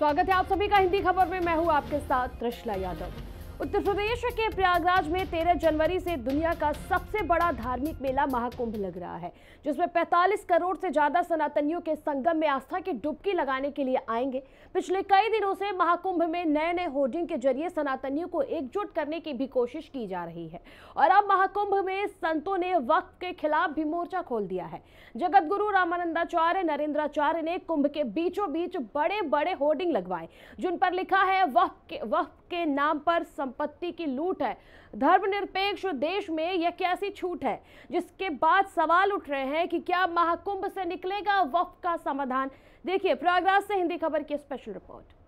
स्वागत है आप सभी का हिंदी खबर में। मैं हूं आपके साथ त्रिशला यादव। उत्तर प्रदेश के प्रयागराज में 13 जनवरी से दुनिया का सबसे बड़ा धार्मिक मेला महाकुंभ लग रहा है, जिसमें 45 करोड़ से ज्यादा सनातनियों के संगम में आस्था की डुबकी लगाने के लिए आएंगे। पिछले कई दिनों से महाकुंभ में नए नए होर्डिंग के जरिए सनातनियों को एकजुट करने की भी कोशिश की जा रही है और अब महाकुंभ में संतों ने वक्फ के खिलाफ भी मोर्चा खोल दिया है। जगत गुरु रामानंदाचार्य नरेंद्राचार्य ने कुंभ के बीचों बीच बड़े बड़े होर्डिंग लगवाए, जिन पर लिखा है वक्फ के नाम पर संपत्ति की लूट है, धर्मनिरपेक्ष देश में यह कैसी छूट है। जिसके बाद सवाल उठ रहे हैं कि क्या महाकुंभ से निकलेगा वक्फ का समाधान। देखिए प्रयागराज से हिंदी खबर की स्पेशल रिपोर्ट।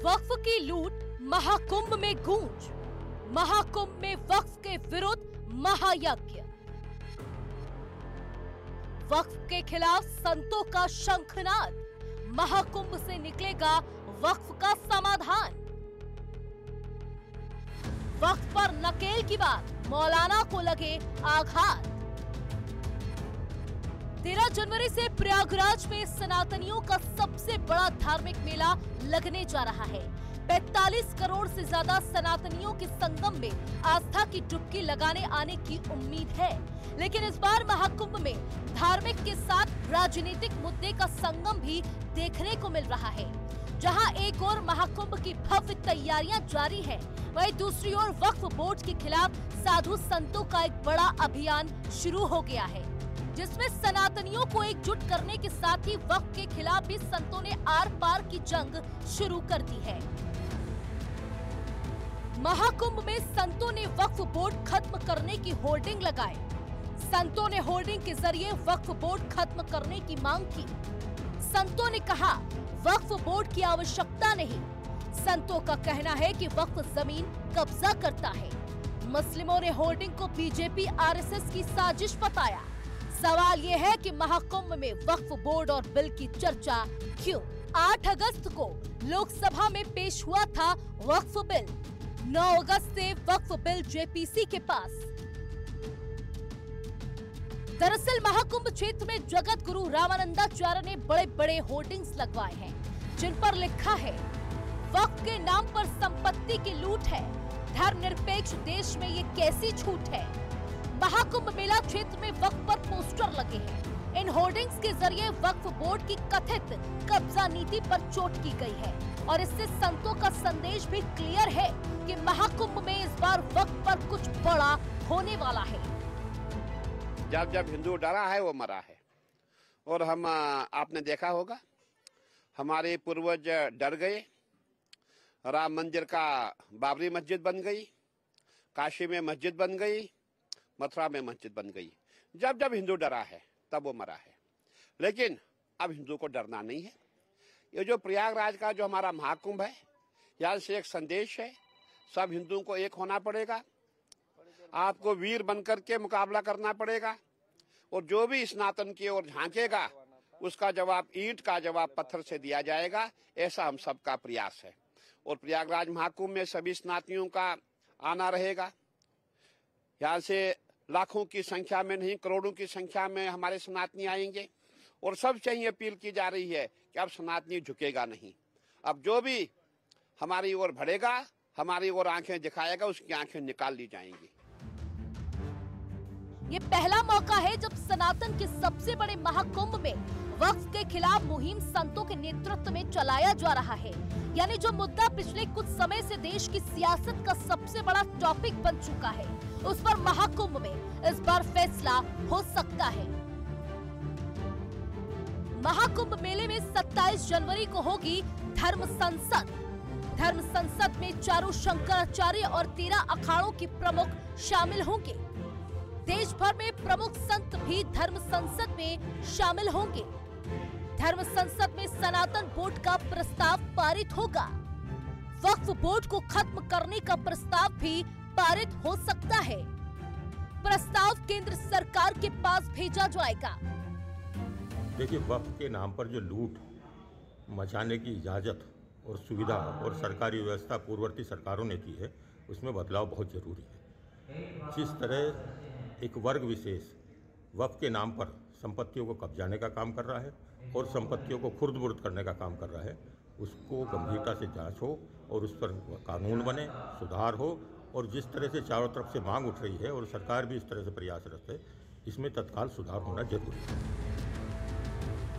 वक्फ की लूट महाकुंभ में गूंज, महाकुंभ में वक्फ के विरुद्ध महायज्ञ, वक्फ के खिलाफ संतों का शंखनाद, महाकुंभ से निकलेगा वक्फ का समाधान। वक्फ पर नकेल की बात, मौलाना को लगे आघात। 13 जनवरी से प्रयागराज में सनातनियों का सबसे बड़ा धार्मिक मेला लगने जा रहा है। 45 करोड़ से ज्यादा सनातनियों के संगम में आस्था की डुबकी लगाने आने की उम्मीद है, लेकिन इस बार महाकुंभ में धार्मिक के साथ राजनीतिक मुद्दे का संगम भी देखने को मिल रहा है। जहां एक ओर महाकुंभ की भव्य तैयारियां जारी है, वहीं दूसरी ओर वक्फ बोर्ड के खिलाफ साधु संतों का एक बड़ा अभियान शुरू हो गया है, जिसमें सनातनियों को एकजुट करने के साथ ही वक्फ के खिलाफ भी संतों ने आर पार की जंग शुरू कर दी है। महाकुंभ में संतों ने वक्फ बोर्ड खत्म करने की होर्डिंग लगाए। संतों ने होर्डिंग के जरिए वक्फ बोर्ड खत्म करने की मांग की। संतों ने कहा वक्फ बोर्ड की आवश्यकता नहीं। संतों का कहना है कि वक्फ जमीन कब्जा करता है। मुस्लिमों ने होर्डिंग को बीजेपी आरएसएस की साजिश बताया। सवाल ये है कि महाकुंभ में वक्फ बोर्ड और बिल की चर्चा क्यों? 8 अगस्त को लोकसभा में पेश हुआ था वक्फ बिल। 9 अगस्त से वक्फ बिल जेपीसी के पास। दरअसल महाकुंभ क्षेत्र में जगत गुरु रामानंदाचार्य ने बड़े बड़े होर्डिंग्स लगवाए हैं, जिन पर लिखा है वक्फ के नाम पर संपत्ति की लूट है, धर्मनिरपेक्ष देश में ये कैसी छूट है। महाकुंभ मेला क्षेत्र में वक्फ पर पोस्टर लगे हैं। इन होर्डिंग्स के जरिए वक्फ बोर्ड की कथित कब्जा नीति पर चोट की गई है और इससे संतों का संदेश भी क्लियर है कि महाकुंभ में इस बार वक्फ पर कुछ बड़ा होने वाला है। जब जब हिंदू डरा है वो मरा है। और हम आपने देखा होगा हमारे पूर्वज डर गए। राम मंदिर का बाबरी मस्जिद बन गई, काशी में मस्जिद बन गई, मथुरा में मस्जिद बन गई। जब जब हिंदू डरा है तब वो मरा है। लेकिन अब हिंदू को डरना नहीं है। ये जो प्रयागराज का जो हमारा महाकुंभ है, यहाँ से एक संदेश है, सब हिंदुओं को एक होना पड़ेगा। आपको वीर बनकर के मुकाबला करना पड़ेगा और जो भी सनातन की ओर झांकेगा उसका जवाब ईंट का जवाब पत्थर से दिया जाएगा। ऐसा हम सबका प्रयास है। और प्रयागराज महाकुंभ में सभी सनातनियों का आना रहेगा। यहाँ से लाखों की संख्या में नहीं, करोड़ों की संख्या में हमारे सनातनी आएंगे। और सबसे ही अपील की जा रही है कि अब सनातनी झुकेगा नहीं। अब जो भी हमारी ओर बढ़ेगा, हमारी ओर आंखें दिखाएगा, उसकी आंखें निकाल ली जाएंगी। ये पहला मौका है जब सनातन के सबसे बड़े महाकुंभ में वक्फ के खिलाफ मुहिम संतों के नेतृत्व में चलाया जा रहा है। यानी जो मुद्दा पिछले कुछ समय से देश की सियासत का सबसे बड़ा टॉपिक बन चुका है, उस पर महाकुंभ में इस बार फैसला हो सकता है। महाकुंभ मेले में 27 जनवरी को होगी धर्म संसद। धर्म संसद में चारों शंकराचार्य और 13 अखाड़ों के प्रमुख शामिल होंगे। देश भर में प्रमुख संत भी धर्म संसद में शामिल होंगे। धर्म संसद में सनातन बोर्ड का प्रस्ताव पारित होगा। वक्फ बोर्ड को खत्म करने का प्रस्ताव भी पारित हो सकता है। प्रस्ताव केंद्र सरकार के पास भेजा जाएगा। देखिए, वक्फ के नाम पर जो लूट मचाने की इजाजत और सुविधा और सरकारी व्यवस्था पूर्ववर्ती सरकारों ने की है, उसमें बदलाव बहुत जरूरी है। जिस तरह एक वर्ग विशेष वक्फ के नाम पर संपत्तियों को कब्जाने का काम कर रहा है और संपत्तियों को खुर्द-बुर्द करने का काम कर रहा है, उसको गंभीरता से जांच हो और उस पर कानून बने, सुधार हो। और जिस तरह से चारों तरफ से मांग उठ रही है और सरकार भी इस तरह से प्रयासरत है, इसमें तत्काल सुधार होना जरूरी है।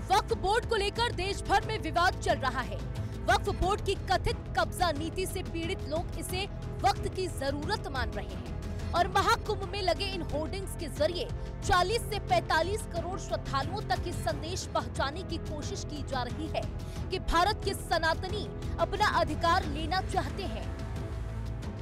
वक्फ बोर्ड को लेकर देश भर में विवाद चल रहा है। वक्फ बोर्ड की कथित कब्जा नीति से पीड़ित लोग इसे वक्त की जरूरत मान रहे हैं और महाकुंभ में लगे इन होर्डिंग्स के जरिए 40 से 45 करोड़ श्रद्धालुओं तक ये संदेश पहुंचाने की कोशिश की जा रही है कि भारत के सनातनी अपना अधिकार लेना चाहते हैं।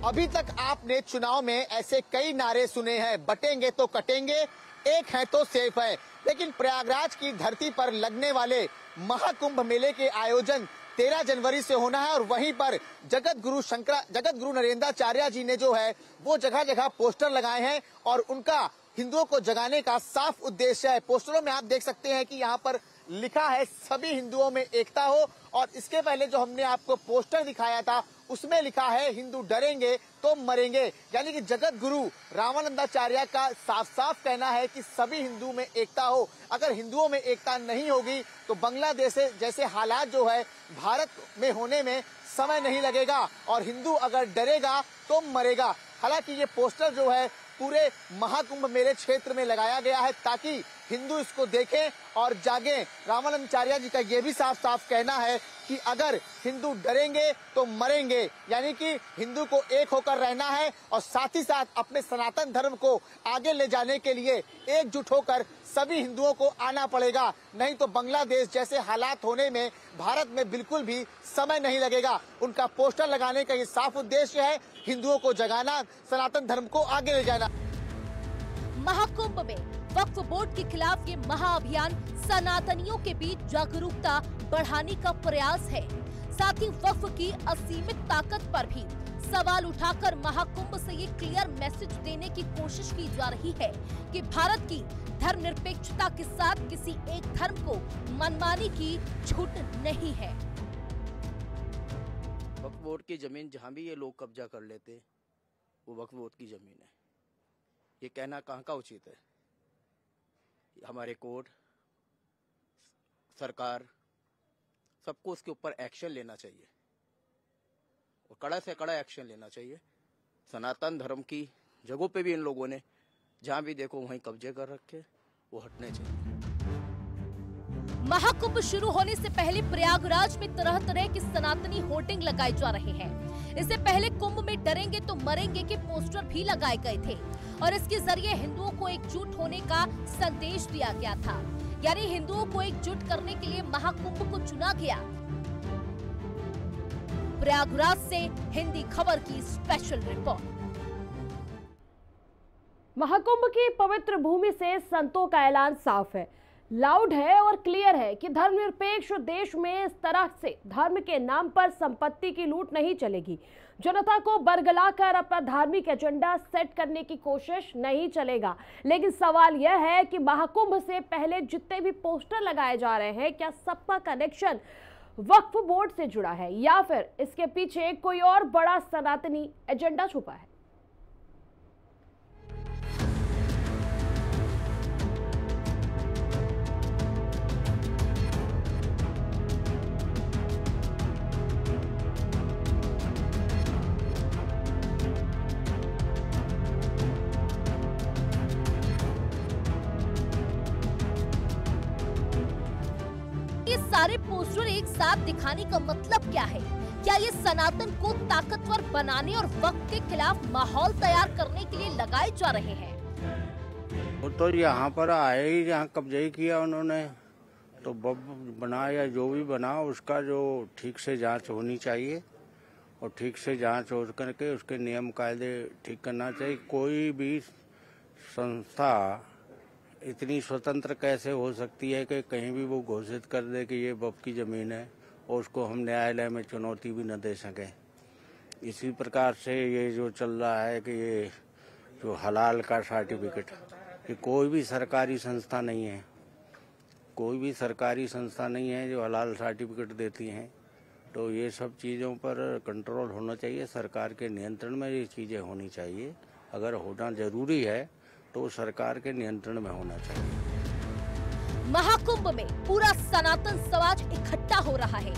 अभी तक आपने चुनाव में ऐसे कई नारे सुने हैं, बटेंगे तो कटेंगे, एक है तो सेफ है। लेकिन प्रयागराज की धरती पर लगने वाले महाकुंभ मेले के आयोजन 13 जनवरी से होना है और वहीं पर जगत गुरु नरेंद्राचार्य जी ने जो है वो जगह जगह पोस्टर लगाए हैं और उनका हिंदुओं को जगाने का साफ उद्देश्य है। पोस्टरों में आप देख सकते हैं कि यहाँ पर लिखा है सभी हिंदुओं में एकता हो, और इसके पहले जो हमने आपको पोस्टर दिखाया था उसमें लिखा है हिंदू डरेंगे तो मरेंगे। यानी कि जगत गुरु रामानंदाचार्य का साफ साफ कहना है कि सभी हिंदू में एकता हो। अगर हिंदुओं में एकता नहीं होगी तो बांग्लादेश जैसे हालात जो है भारत में होने में समय नहीं लगेगा और हिंदू अगर डरेगा तो मरेगा। हालांकि ये पोस्टर जो है पूरे महाकुंभ मेले क्षेत्र में लगाया गया है ताकि हिंदू इसको देखें और जागें। रामानंदाचार्य जी का ये भी साफ साफ कहना है कि अगर हिंदू डरेंगे तो मरेंगे, यानी कि हिंदू को एक होकर रहना है और साथ ही साथ अपने सनातन धर्म को आगे ले जाने के लिए एकजुट होकर सभी हिंदुओं को आना पड़ेगा, नहीं तो बांग्लादेश जैसे हालात होने में भारत में बिल्कुल भी समय नहीं लगेगा। उनका पोस्टर लगाने का ये साफ उद्देश्य है हिंदुओं को जगाना, सनातन धर्म को आगे ले जाना। महाकुंभ में वक्फ बोर्ड के खिलाफ ये महाअभियान सनातनियों के बीच जागरूकता बढ़ाने का प्रयास है। साथ ही वक्फ की असीमित ताकत पर भी सवाल उठाकर महाकुंभ से ये क्लियर मैसेज देने की कोशिश की जा रही है कि भारत की धर्मनिरपेक्षता के साथ किसी एक धर्म को मनमानी की छूट नहीं है। वक्फ बोर्ड की जमीन जहां भी ये लोग कब्जा कर लेते वो वक्फ बोर्ड की जमीन है, ये कहना कहाँ का उचित है। हमारे कोर्ट, सरकार, सबको उसके ऊपर एक्शन लेना चाहिए और कड़ा से कड़ा एक्शन लेना चाहिए। सनातन धर्म की जगहों पे भी इन लोगों ने जहां भी देखो वहीं कब्जे कर रखे, वो हटने चाहिए। महाकुंभ शुरू होने से पहले प्रयागराज में तरह तरह के सनातनी होर्डिंग लगाए जा रहे हैं। इससे पहले कुंभ में डरेंगे तो मरेंगे के पोस्टर भी लगाए गए थे और इसके जरिए हिंदुओं को एकजुट होने का संदेश दिया गया था। यानी हिंदुओं को एकजुट करने के लिए महाकुंभ को चुना गया। प्रयागराज से हिंदी खबर की स्पेशल रिपोर्ट। महाकुंभ की पवित्र भूमि से संतों का ऐलान साफ है, लाउड है और क्लियर है कि धर्मनिरपेक्ष देश में इस तरह से धर्म के नाम पर संपत्ति की लूट नहीं चलेगी। जनता को बरगलाकर अपना धार्मिक एजेंडा सेट करने की कोशिश नहीं चलेगा। लेकिन सवाल यह है कि महाकुंभ से पहले जितने भी पोस्टर लगाए जा रहे हैं, क्या सबका कनेक्शन वक्फ बोर्ड से जुड़ा है या फिर इसके पीछे कोई और बड़ा सनातनी एजेंडा छुपा है? सारे पोस्टर एक साथ दिखाने का मतलब क्या है? क्या ये सनातन को ताकतवर बनाने और वक्त के खिलाफ माहौल तैयार करने के लिए लगाए जा रहे हैं? वो तो यहाँ पर आए ही, यहाँ कब्जा किया उन्होंने, तो बना या जो भी बना उसका जो ठीक से जांच होनी चाहिए और ठीक से जांच हो करके उसके नियम कायदे ठीक करना चाहिए। कोई भी संस्था इतनी स्वतंत्र कैसे हो सकती है कि कहीं भी वो घोषित कर दे कि ये वक्फ की जमीन है और उसको हम न्यायालय में चुनौती भी न दे सकें। इसी प्रकार से ये जो चल रहा है कि ये जो हलाल का सर्टिफिकेट, कि कोई भी सरकारी संस्था नहीं है, कोई भी सरकारी संस्था नहीं है जो हलाल सर्टिफिकेट देती हैं। तो ये सब चीज़ों पर कंट्रोल होना चाहिए, सरकार के नियंत्रण में ये चीज़ें होनी चाहिए। अगर होना जरूरी है तो सरकार के नियंत्रण में होना चाहिए। महाकुंभ में पूरा सनातन समाज इकट्ठा हो रहा है।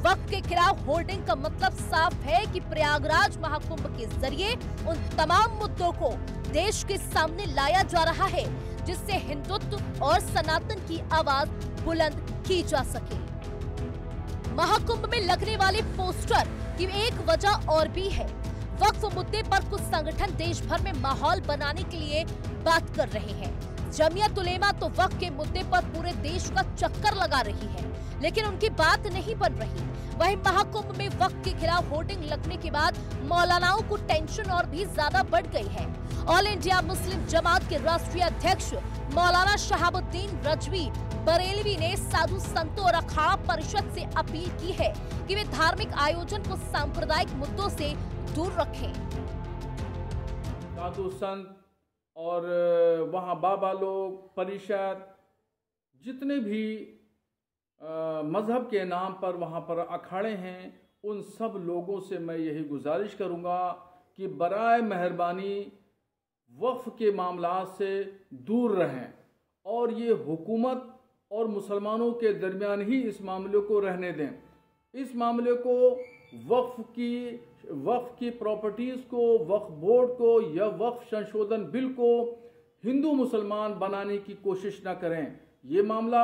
वक्फ के खिलाफ होर्डिंग का मतलब साफ है कि प्रयागराज महाकुंभ के जरिए उन तमाम मुद्दों को देश के सामने लाया जा रहा है जिससे हिंदुत्व और सनातन की आवाज बुलंद की जा सके। महाकुंभ में लगने वाले पोस्टर की एक वजह और भी है। वक्फ मुद्दे पर कुछ संगठन देश भर में माहौल बनाने के लिए बात कर रहे हैं। जमीयत उलेमा तो वक्फ के मुद्दे पर पूरे देश का चक्कर लगा रही है, लेकिन उनकी बात नहीं बन रही। वहीं महाकुंभ में वक्फ के खिलाफ होर्डिंग लगने के बाद मौलानाओं को टेंशन और भी ज्यादा बढ़ गई है। ऑल इंडिया मुस्लिम जमात के राष्ट्रीय अध्यक्ष मौलाना शहाबुद्दीन रजवी बरेलवी ने साधु संतों और अखाड़ा परिषद से अपील की है कि वे धार्मिक आयोजन को सांप्रदायिक मुद्दों से दूर रखें। साधु संत और वहाँ बाबा लोग, परिषद, जितने भी मजहब के नाम पर वहाँ पर अखाड़े हैं, उन सब लोगों से मैं यही गुजारिश करूँगा कि बराए मेहरबानी वक्फ के मामला से दूर रहें और ये हुकूमत और मुसलमानों के दरमियान ही इस मामले को रहने दें। इस मामले को वक्फ की प्रॉपर्टीज़ को, वक्फ बोर्ड को या वक्फ संशोधन बिल को हिंदू मुसलमान बनाने की कोशिश न करें। ये मामला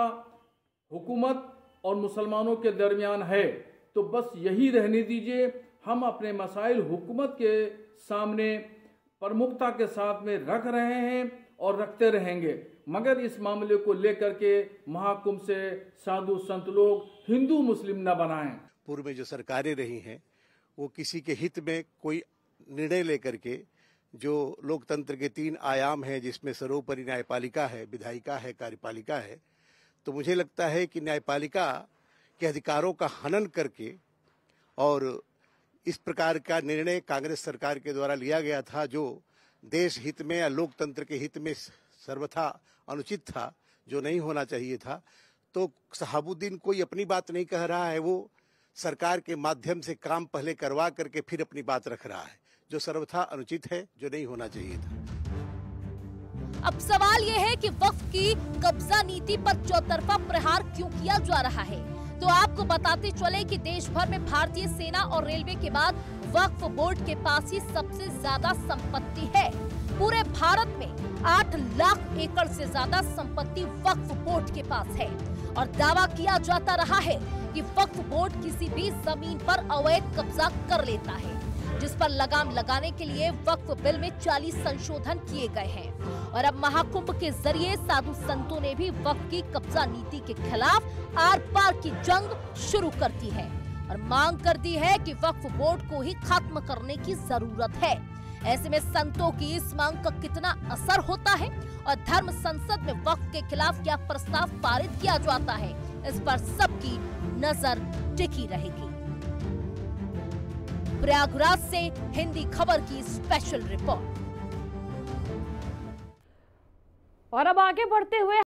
हुकूमत और मुसलमानों के दरमियान है, तो बस यही रहने दीजिए। हम अपने मसाइल हुकूमत के सामने प्रमुखता के साथ में रख रहे हैं और रखते रहेंगे, मगर इस मामले को लेकर के महाकुंभ से साधु संत लोग हिंदू मुस्लिम न बनाएं। पूर्व में जो सरकारें रही हैं वो किसी के हित में कोई निर्णय लेकर के, जो लोकतंत्र के 3 आयाम हैं जिसमें सर्वोपरि न्यायपालिका है, विधायिका है, कार्यपालिका है, तो मुझे लगता है कि न्यायपालिका के अधिकारों का हनन करके और इस प्रकार का निर्णय कांग्रेस सरकार के द्वारा लिया गया था जो देश हित में या लोकतंत्र के हित में सर्वथा अनुचित था, जो नहीं होना चाहिए था। तो शहाबुद्दीन कोई अपनी बात नहीं कह रहा है, वो सरकार के माध्यम से काम पहले करवा करके फिर अपनी बात रख रहा है, जो सर्वथा अनुचित है, जो नहीं होना चाहिए था। अब सवाल यह है कि वक्फ की कब्जा नीति पर चौतरफा प्रहार क्यों किया जा रहा है। तो आपको बताते चले कि देश भर में भारतीय सेना और रेलवे के बाद वक्फ बोर्ड के पास ही सबसे ज्यादा संपत्ति है। पूरे भारत में 8 लाख एकड़ से ज्यादा संपत्ति वक्फ बोर्ड के पास है और दावा किया जाता रहा है कि वक्फ बोर्ड किसी भी जमीन पर अवैध कब्जा कर लेता है, जिस पर लगाम लगाने के लिए वक्फ बिल में 40 संशोधन किए गए हैं। और अब महाकुंभ के जरिए साधु संतों ने भी वक्फ की कब्जा नीति के खिलाफ आर पार की जंग शुरू कर दी है और मांग कर दी है कि वक्फ बोर्ड को ही खत्म करने की जरूरत है। ऐसे में संतों की इस मांग का कितना असर होता है और धर्म संसद में वक्फ के खिलाफ क्या प्रस्ताव पारित किया जाता है, इस पर सबकी नजर टिकी रहेगी। प्रयागराज से हिंदी खबर की स्पेशल रिपोर्ट। और अब आगे बढ़ते हुए